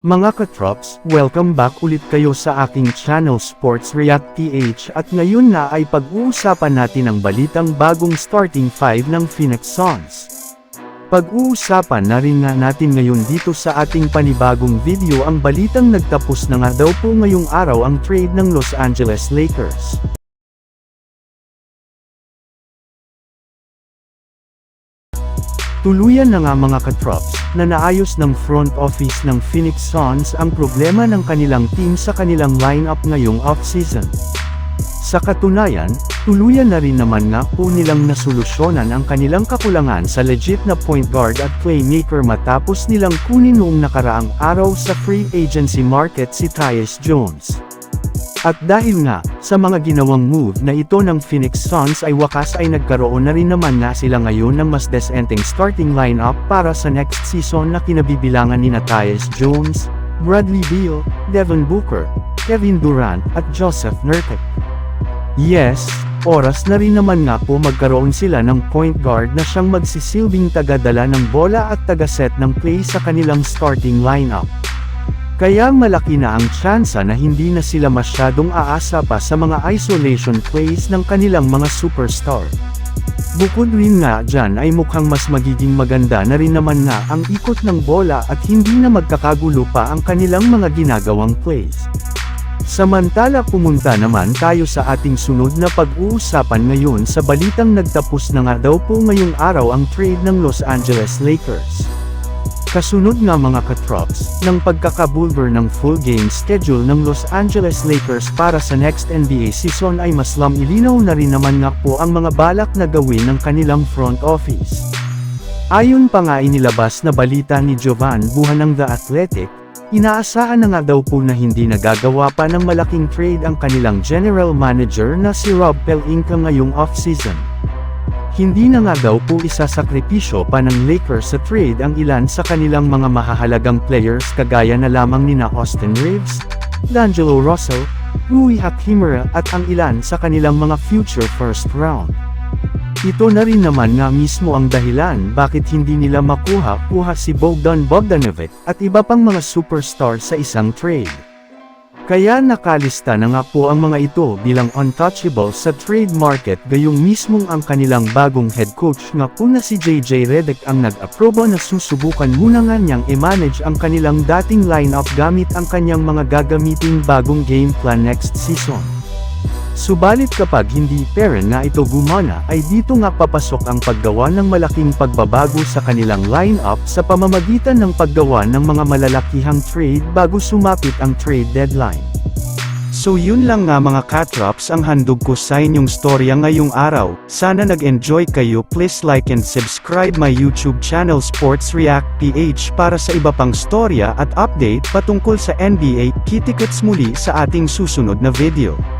Mga katrops, welcome back ulit kayo sa aking channel Sports React PH at ngayon na ay pag-uusapan natin ang balitang bagong starting 5 ng Phoenix Suns. Pag-uusapan na rin nga natin ngayon dito sa ating panibagong video ang balitang nagtapos na nga daw po ngayong araw ang trade ng Los Angeles Lakers. Tuluyan na nga mga katrops, na naayos ng front office ng Phoenix Suns ang problema ng kanilang team sa kanilang lineup ngayong off-season. Sa katunayan, tuluyan na rin naman nga po nilang nasolusyonan ang kanilang kakulangan sa legit na point guard at playmaker matapos nilang kunin noong nakaraang araw sa free agency market si Tyus Jones. At dahil nga, sa mga ginawang move na ito ng Phoenix Suns ay wakas ay nagkaroon na rin naman nga sila ngayon ng mas decenteng starting lineup para sa next season na kinabibilangan ni Tyus Jones, Bradley Beal, Devin Booker, Kevin Durant at Joseph Nurkic. Yes, oras na rin naman nga po magkaroon sila ng point guard na siyang magsisilbing taga-dala ng bola at taga-set ng play sa kanilang starting lineup. Kaya malaki na ang tsansa na hindi na sila masyadong aasa pa sa mga isolation plays ng kanilang mga superstar. Bukod rin nga dyan ay mukhang mas magiging maganda na rin naman nga ang ikot ng bola at hindi na magkakagulo pa ang kanilang mga ginagawang plays. Samantala pumunta naman tayo sa ating sunod na pag-uusapan ngayon sa balitang nagtapos na nga daw po ngayong araw ang trade ng Los Angeles Lakers. Kasunod nga mga katrops, ng pagkakabulver ng full game schedule ng Los Angeles Lakers para sa next NBA season ay mas ilinaw na rin naman nga po ang mga balak na gawin ng kanilang front office. Ayon pa nga inilabas na balita ni Jovan Buhan ng The Athletic, inaasahan na nga daw po na hindi nagagawa pa ng malaking trade ang kanilang general manager na si Rob Pelinka ngayong off-season. Hindi na nga daw po isasakripisyo pa ng Lakers sa trade ang ilan sa kanilang mga mahahalagang players kagaya na lamang nina Austin Reeves, D'Angelo Russell, Rui Hachimura at ang ilan sa kanilang mga future first round. Ito na rin naman nga mismo ang dahilan bakit hindi nila makuha si Bogdan Bogdanovic at iba pang mga superstar sa isang trade. Kaya nakalista na nga po ang mga ito bilang untouchable sa trade market gayong mismong ang kanilang bagong head coach nga po na si JJ Redick ang nag-aproba na susubukan muna nga niyang i-manage ang kanilang dating lineup gamit ang kanyang mga gagamiting bagong game plan next season. Subalit kapag hindi pera nga ito gumana ay dito nga papasok ang paggawa ng malaking pagbabago sa kanilang lineup sa pamamagitan ng paggawa ng mga malalakihang trade bago sumapit ang trade deadline. So yun lang nga mga katrops ang handog ko sa inyong storya ngayong araw. Sana nag-enjoy kayo. Please like and subscribe my YouTube channel Sports React PH para sa iba pang storya at update patungkol sa NBA. Kita-kits muli sa ating susunod na video.